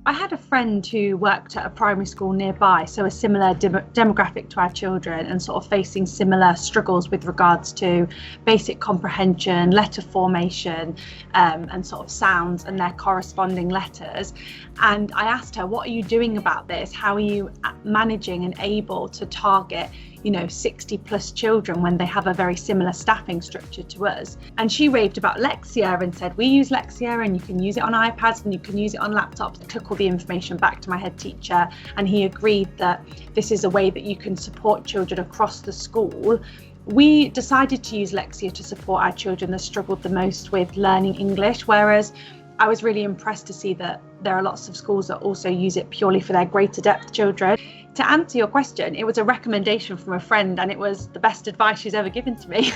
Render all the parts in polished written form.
I had a friend who worked at a primary school nearby, so a similar demographic to our children, and sort of facing similar struggles with regards to basic comprehension, letter formation, and sort of sounds and their corresponding letters. And I asked her, what are you doing about this? How are you managing and able to target 60 plus children when they have a very similar staffing structure to us? And she raved about Lexia and said, we use Lexia and you can use it on iPads and you can use it on laptops. I took all the information back to my head teacher and he agreed that this is a way that you can support children across the school. We decided to use Lexia to support our children that struggled the most with learning English, whereas I was really impressed to see that there are lots of schools that also use it purely for their greater depth children. To answer your question, it was a recommendation from a friend and it was the best advice she's ever given to me.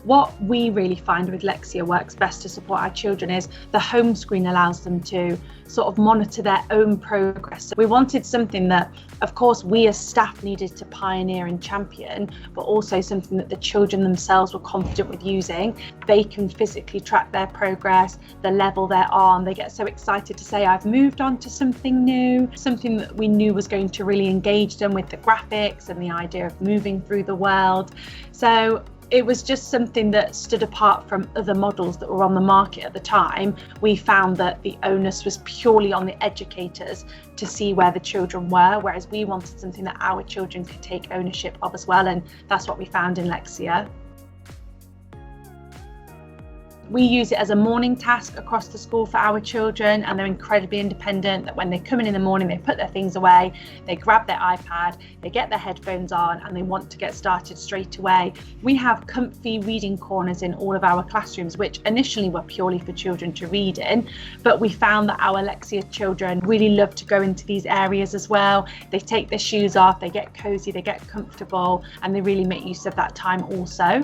What we really find with Lexia works best to support our children is the home screen allows them to sort of monitor their own progress. So we wanted something that, of course, we as staff needed to pioneer and champion, but also something that the children themselves were confident with using. They can physically track their progress, the level they're on. They get so excited to say, I've moved on to something new, something that we knew was going to really engage them with the graphics and the idea of moving through the world. So it was just something that stood apart from other models that were on the market at the time. We found that the onus was purely on the educators to see where the children were, whereas we wanted something that our children could take ownership of as well, and that's what we found in Lexia. We use it as a morning task across the school for our children, and they're incredibly independent, that when they come in the morning, they put their things away, they grab their iPad, they get their headphones on, and they want to get started straight away. We have comfy reading corners in all of our classrooms, which initially were purely for children to read in, but we found that our Lexia children really love to go into these areas as well. They take their shoes off, they get cozy, they get comfortable, and they really make use of that time also.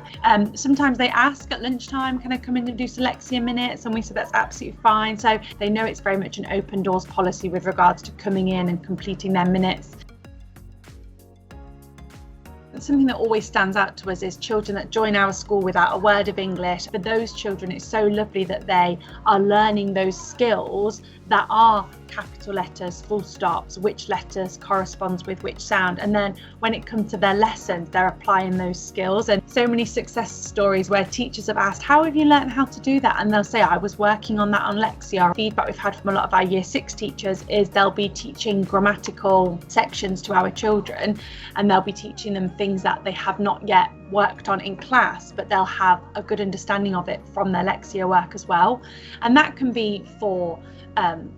Sometimes they ask at lunchtime, can I come in and do some Lexia minutes? And we said that's absolutely fine. So they know it's very much an open doors policy with regards to coming in and completing their minutes. Something that always stands out to us is children that join our school without a word of English. For those children, it's so lovely that they are learning those skills that are capital letters, full stops, which letters corresponds with which sound. And then when it comes to their lessons, they're applying those skills. And so many success stories where teachers have asked, how have you learned how to do that? And they'll say, I was working on that on Lexia. Feedback we've had from a lot of our year 6 teachers is they'll be teaching grammatical sections to our children, and they'll be teaching them things that they have not yet worked on in class, but they'll have a good understanding of it from their Lexia work as well. And that can be for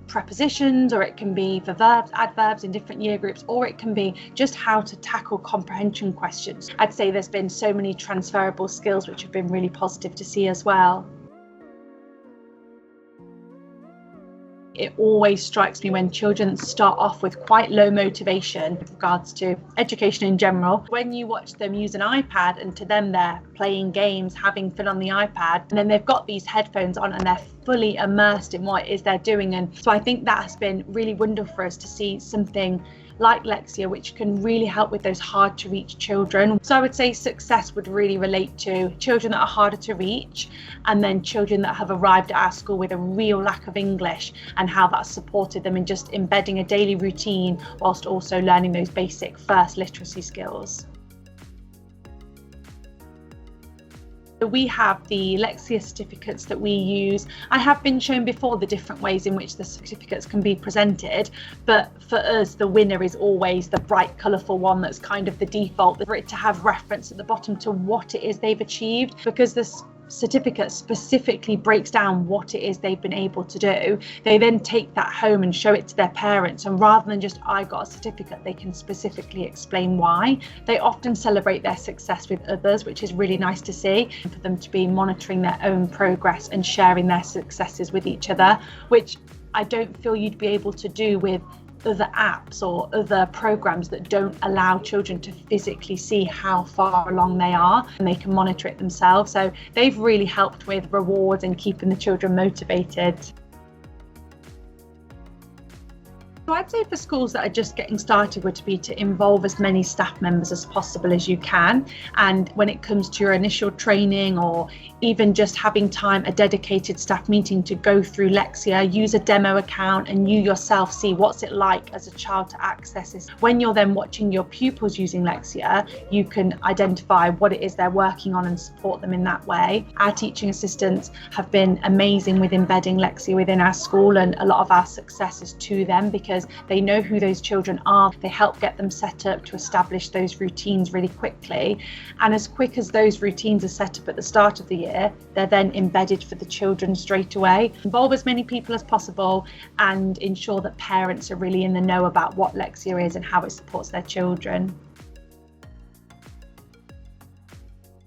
prepositions, or it can be for verbs, adverbs in different year groups, or it can be just how to tackle comprehension questions. I'd say there's been so many transferable skills which have been really positive to see as well. It always strikes me when children start off with quite low motivation with regards to education in general. When you watch them use an iPad, and to them they're playing games, having fun on the iPad, and then they've got these headphones on and they're fully immersed in what it is they're doing. And so I think that has been really wonderful for us to see something like Lexia, which can really help with those hard to reach children. So I would say success would really relate to children that are harder to reach, and then children that have arrived at our school with a real lack of English, and how that's supported them in just embedding a daily routine whilst also learning those basic first literacy skills. We have the Lexia certificates that we use. I have been shown before the different ways in which the certificates can be presented, but for us the winner is always the bright colourful one that's kind of the default, for it to have reference at the bottom to what it is they've achieved, because this certificate specifically breaks down what it is they've been able to do. They then take that home and show it to their parents, and rather than just I got a certificate, they can specifically explain why. They often celebrate their success with others, which is really nice to see, for them to be monitoring their own progress and sharing their successes with each other, which I don't feel you'd be able to do with other apps or other programs that don't allow children to physically see how far along they are, and they can monitor it themselves. So they've really helped with rewards and keeping the children motivated. So I'd say for schools that are just getting started would be to involve as many staff members as possible as you can. And when it comes to your initial training, or even just having time, a dedicated staff meeting to go through Lexia, use a demo account and you yourself see what's it like as a child to access this. When you're then watching your pupils using Lexia, you can identify what it is they're working on and support them in that way. Our teaching assistants have been amazing with embedding Lexia within our school, and a lot of our success is to them because they know who those children are. They help get them set up to establish those routines really quickly. And as quick as those routines are set up at the start of the year, they're then embedded for the children straight away. Involve as many people as possible and ensure that parents are really in the know about what Lexia is and how it supports their children.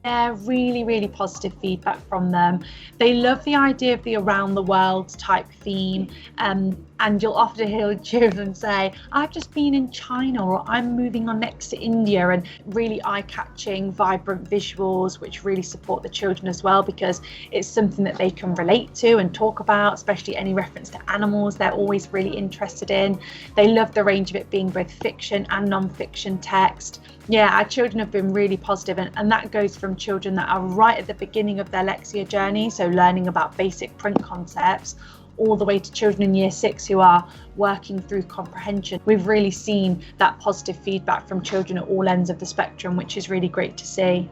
Yeah, really positive feedback from them. They love the idea of the around the world type theme, and you'll often hear children say, I've just been in China, or I'm moving on next to India, and really eye-catching, vibrant visuals which really support the children as well, because it's something that they can relate to and talk about, especially any reference to animals they're always really interested in. They love the range of it being both fiction and non-fiction text. Yeah, our children have been really positive, and that goes from children that are right at the beginning of their Lexia journey, so learning about basic print concepts, all the way to children in year 6 who are working through comprehension. We've really seen that positive feedback from children at all ends of the spectrum, which is really great to see.